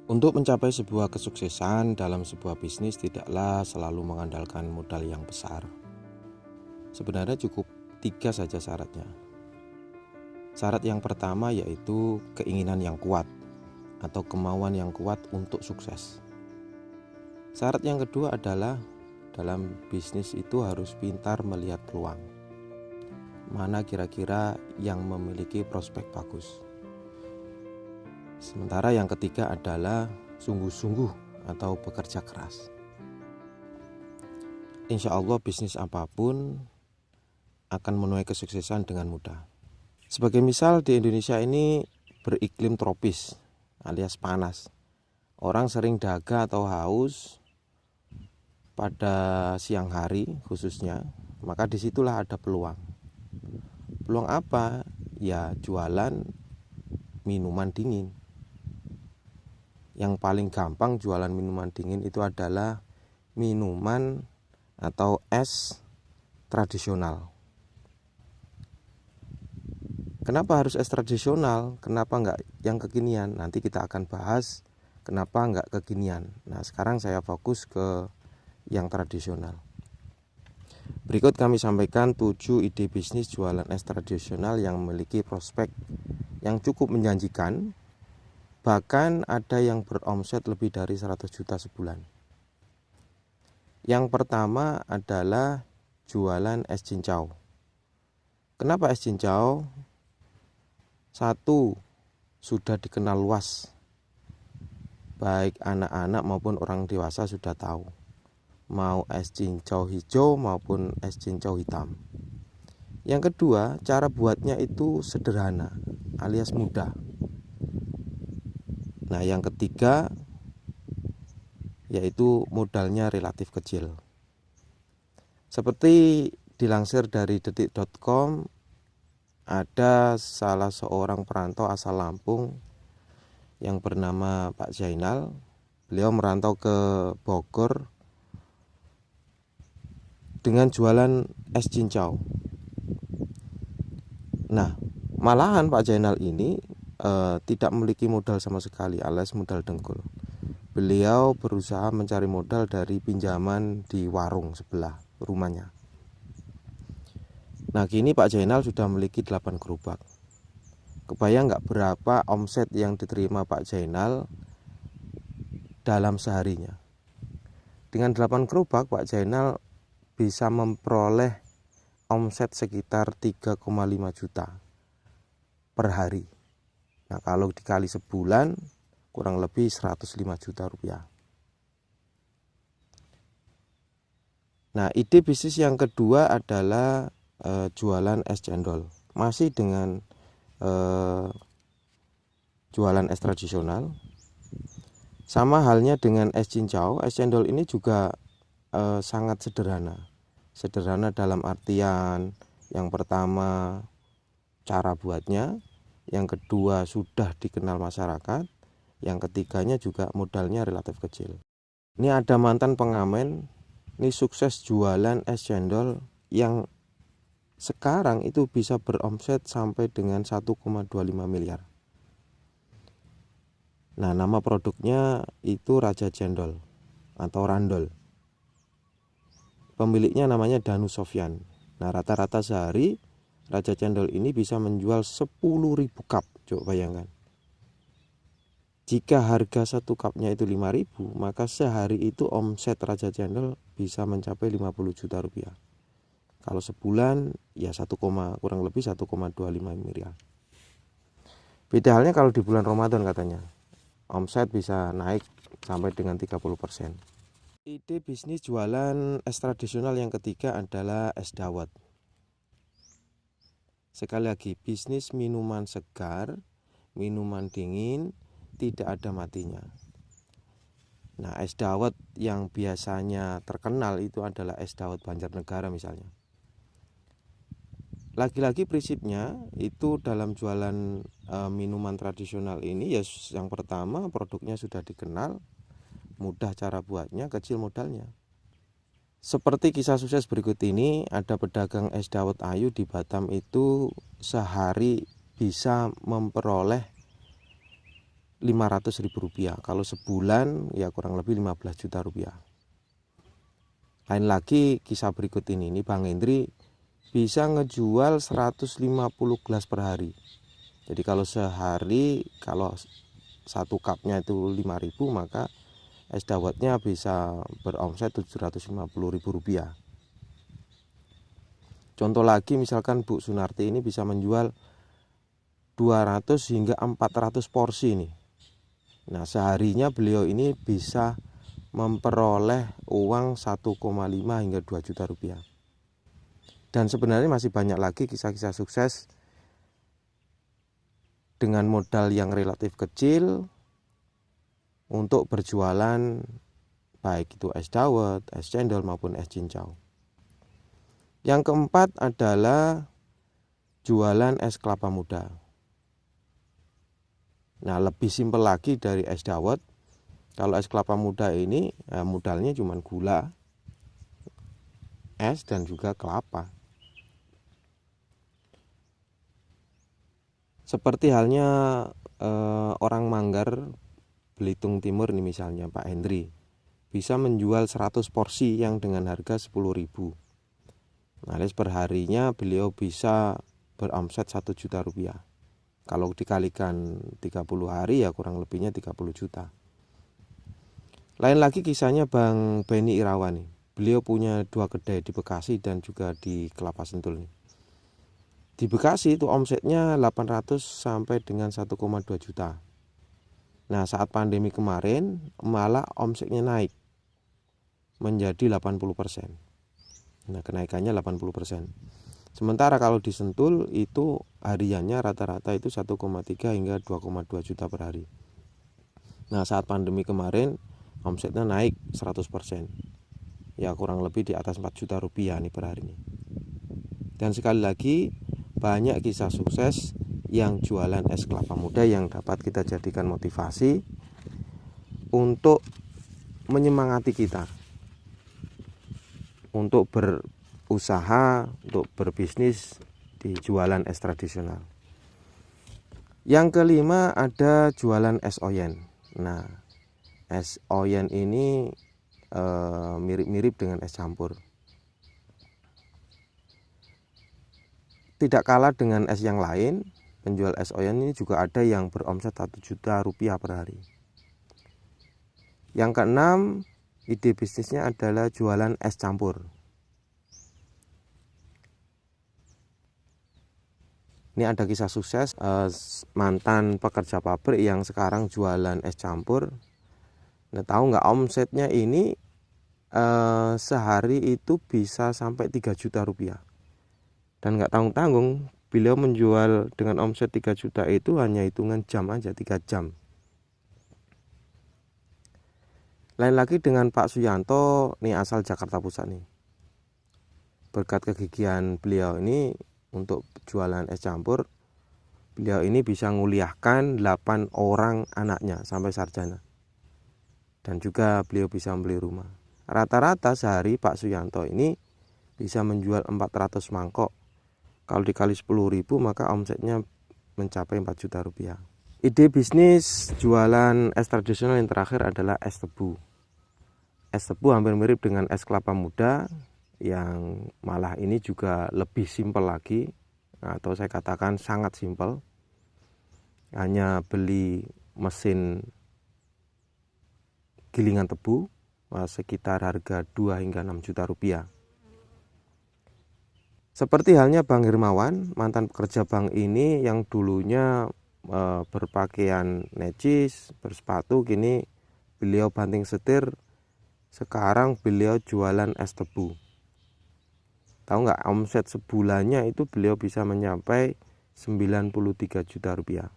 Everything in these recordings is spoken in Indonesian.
Untuk mencapai sebuah kesuksesan dalam sebuah bisnis tidaklah selalu mengandalkan modal yang besar. Sebenarnya cukup 3 saja syaratnya. Syarat yang pertama yaitu keinginan yang kuat atau kemauan yang kuat untuk sukses. Syarat yang kedua adalah dalam bisnis itu harus pintar melihat peluang. Mana kira-kira yang memiliki prospek bagus. Sementara yang ketiga adalah sungguh-sungguh atau bekerja keras. Insya Allah bisnis apapun akan menuai kesuksesan dengan mudah. Sebagai misal di Indonesia ini beriklim tropis alias panas. Orang sering dahaga atau haus pada siang hari khususnya, maka disitulah ada peluang. Peluang apa? Ya jualan minuman dingin. Yang paling gampang jualan minuman dingin itu adalah minuman atau es tradisional. Kenapa harus es tradisional? Kenapa enggak yang kekinian? Nanti kita akan bahas kenapa enggak kekinian. Nah, sekarang saya fokus ke yang tradisional. Berikut kami sampaikan 7 ide bisnis jualan es tradisional yang memiliki prospek yang cukup menjanjikan. Bahkan ada yang beromset lebih dari 100 juta sebulan. Yang pertama adalah jualan es cincau. Kenapa es cincau? Satu, sudah dikenal luas. Baik anak-anak maupun orang dewasa sudah tahu. Mau es cincau hijau maupun es cincau hitam. Yang kedua, cara buatnya itu sederhana alias mudah. Nah, yang ketiga yaitu modalnya relatif kecil. Seperti dilansir dari detik.com, ada salah seorang perantau asal Lampung yang bernama Pak Zainal. Beliau merantau ke Bogor dengan jualan es cincau. Nah, malahan Pak Zainal ini tidak memiliki modal sama sekali alias modal dengkul. Beliau berusaha mencari modal dari pinjaman di warung sebelah rumahnya. Nah, kini Pak Zainal sudah memiliki 8 gerobak. Kebayang nggak berapa omset yang diterima Pak Zainal dalam seharinya? Dengan 8 gerobak Pak Zainal bisa memperoleh omset sekitar 3,5 juta per hari. Nah, kalau dikali sebulan kurang lebih 105 juta rupiah. Nah, ide bisnis yang kedua adalah jualan es cendol. Masih dengan jualan es tradisional. Sama halnya dengan es cincau, es cendol ini juga sangat sederhana. Sederhana dalam artian yang pertama cara buatnya, yang kedua sudah dikenal masyarakat, yang ketiganya juga modalnya relatif kecil. Ini ada mantan pengamen, ini sukses jualan es cendol yang sekarang itu bisa beromset sampai dengan 1,25 miliar. Nah, nama produknya itu Raja Cendol atau Randol. Pemiliknya namanya Danu Sofyan. Nah, rata-rata sehari Raja Cendol ini bisa menjual 10.000 cup. Coba bayangkan. Jika harga satu cupnya itu 5.000, maka sehari itu omset Raja Cendol bisa mencapai 50 juta rupiah. Kalau sebulan ya kurang lebih 1,25 miliar. Beda halnya kalau di bulan Ramadan katanya. Omset bisa naik sampai dengan 30%. Ide bisnis jualan es tradisional yang ketiga adalah es dawet. Sekali lagi, bisnis minuman segar, minuman dingin, tidak ada matinya. Nah, es dawet yang biasanya terkenal itu adalah es dawet Banjarnegara misalnya. Lagi-lagi prinsipnya itu dalam jualan minuman tradisional ini ya, yang pertama produknya sudah dikenal, mudah cara buatnya, kecil modalnya. Seperti kisah sukses berikut ini, ada pedagang es dawet ayu di Batam itu sehari bisa memperoleh Rp500.000. Kalau sebulan ya kurang lebih 15 juta rupiah. Lain lagi kisah berikut ini Bang Hendri bisa ngejual 150 gelas per hari. Jadi kalau sehari, kalau satu cupnya itu 5.000, maka es dawetnya bisa beromset Rp750.000. Contoh lagi misalkan Bu Sunarti ini bisa menjual 200 hingga 400 porsi nih. Nah, seharinya beliau ini bisa memperoleh uang 1,5 hingga 2 juta rupiah. Dan sebenarnya masih banyak lagi kisah-kisah sukses dengan modal yang relatif kecil untuk berjualan, baik itu es dawet, es cendol maupun es cincau. Yang keempat adalah jualan es kelapa muda. Nah, lebih simpel lagi dari es dawet. Kalau es kelapa muda ini modalnya cuma gula, es dan juga kelapa. Seperti halnya orang Manggar, Belitung Timur ini misalnya Pak Hendri bisa menjual 100 porsi yang dengan harga 10.000. Nah, perharinya beliau bisa beromset 1 juta rupiah. Kalau dikalikan 30 hari ya kurang lebihnya 30 juta. Lain lagi kisahnya Bang Beni Irawan nih. Beliau punya 2 kedai di Bekasi dan juga di Kelapa Sentul nih. Di Bekasi itu omsetnya 800 sampai dengan 1,2 juta. Nah, saat pandemi kemarin malah omsetnya naik menjadi 80%. Nah, kenaikannya 80%. Sementara kalau di Sentul itu hariannya rata-rata itu 1,3 hingga 2,2 juta per hari. Nah, saat pandemi kemarin omsetnya naik 100%. Ya kurang lebih di atas 4 juta rupiah nih per hari ini. Dan sekali lagi banyak kisah sukses yang jualan es kelapa muda yang dapat kita jadikan motivasi untuk menyemangati kita untuk berusaha, untuk berbisnis di jualan es tradisional. Yang kelima ada jualan es oyen. Nah, es oyen ini mirip-mirip dengan es campur. Tidak kalah dengan es yang lain, penjual es oyen ini juga ada yang beromset 1 juta rupiah per hari. Yang keenam, ide bisnisnya adalah jualan es campur. Ini ada kisah sukses mantan pekerja pabrik yang sekarang jualan es campur. Nah, tahu nggak omsetnya ini sehari itu bisa sampai 3 juta rupiah. Dan nggak tanggung-tanggung, beliau menjual dengan omset 3 juta itu hanya hitungan jam aja, 3 jam. Lain lagi dengan Pak Suyanto, nih asal Jakarta Pusat nih. Berkat kegigihan beliau ini untuk jualan es campur, beliau ini bisa nguliahkan 8 orang anaknya sampai sarjana. Dan juga beliau bisa membeli rumah. Rata-rata sehari Pak Suyanto ini bisa menjual 400 mangkok. Kalau dikali 10.000 maka omsetnya mencapai 4 juta rupiah. Ide bisnis jualan es tradisional yang terakhir adalah es tebu. Es tebu hampir mirip dengan es kelapa muda, yang malah ini juga lebih simpel lagi, atau saya katakan sangat simpel. Hanya beli mesin gilingan tebu sekitar harga 2 hingga 6 juta rupiah. Seperti halnya Bang Hermawan, mantan pekerja bank ini yang dulunya berpakaian necis, bersepatu, kini beliau banting setir, sekarang beliau jualan es tebu. Tahu nggak, omset sebulannya itu beliau bisa mencapai 93 juta rupiah.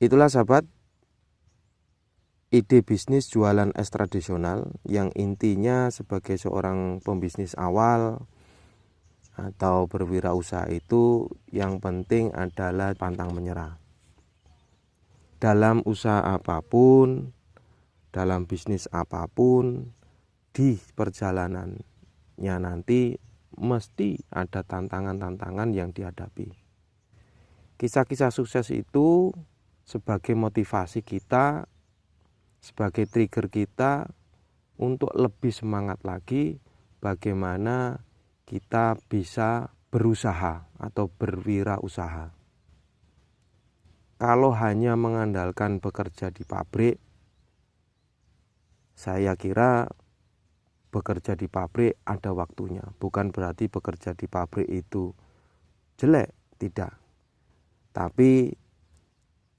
Itulah sahabat, ide bisnis jualan es tradisional yang intinya sebagai seorang pembisnis awal atau berwirausaha itu yang penting adalah pantang menyerah. Dalam usaha apapun, dalam bisnis apapun, di perjalanannya nanti mesti ada tantangan-tantangan yang dihadapi. Kisah-kisah sukses itu sebagai motivasi kita, sebagai trigger kita untuk lebih semangat lagi bagaimana kita bisa berusaha atau berwirausaha. Kalau hanya mengandalkan bekerja di pabrik, saya kira bekerja di pabrik ada waktunya. Bukan berarti bekerja di pabrik itu jelek, tidak. Tapi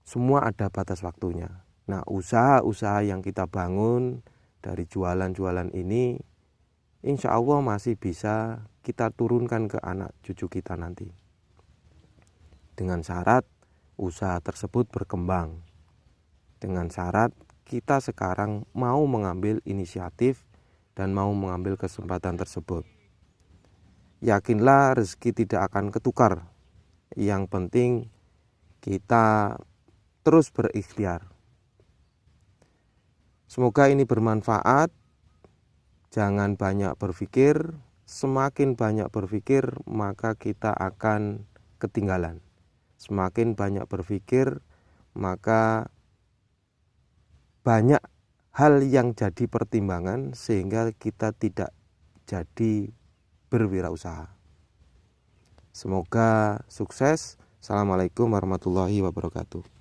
semua ada batas waktunya. Nah, usaha-usaha yang kita bangun dari jualan-jualan ini, insya Allah masih bisa kita turunkan ke anak cucu kita nanti. Dengan syarat usaha tersebut berkembang. Dengan syarat kita sekarang mau mengambil inisiatif dan mau mengambil kesempatan tersebut. Yakinlah rezeki tidak akan ketukar. Yang penting kita terus berikhtiar. Semoga ini bermanfaat. Jangan banyak berpikir. Semakin banyak berpikir, maka kita akan ketinggalan. Semakin banyak berpikir, maka banyak hal yang jadi pertimbangan sehingga kita tidak jadi berwirausaha. Semoga sukses. Assalamualaikum warahmatullahi wabarakatuh.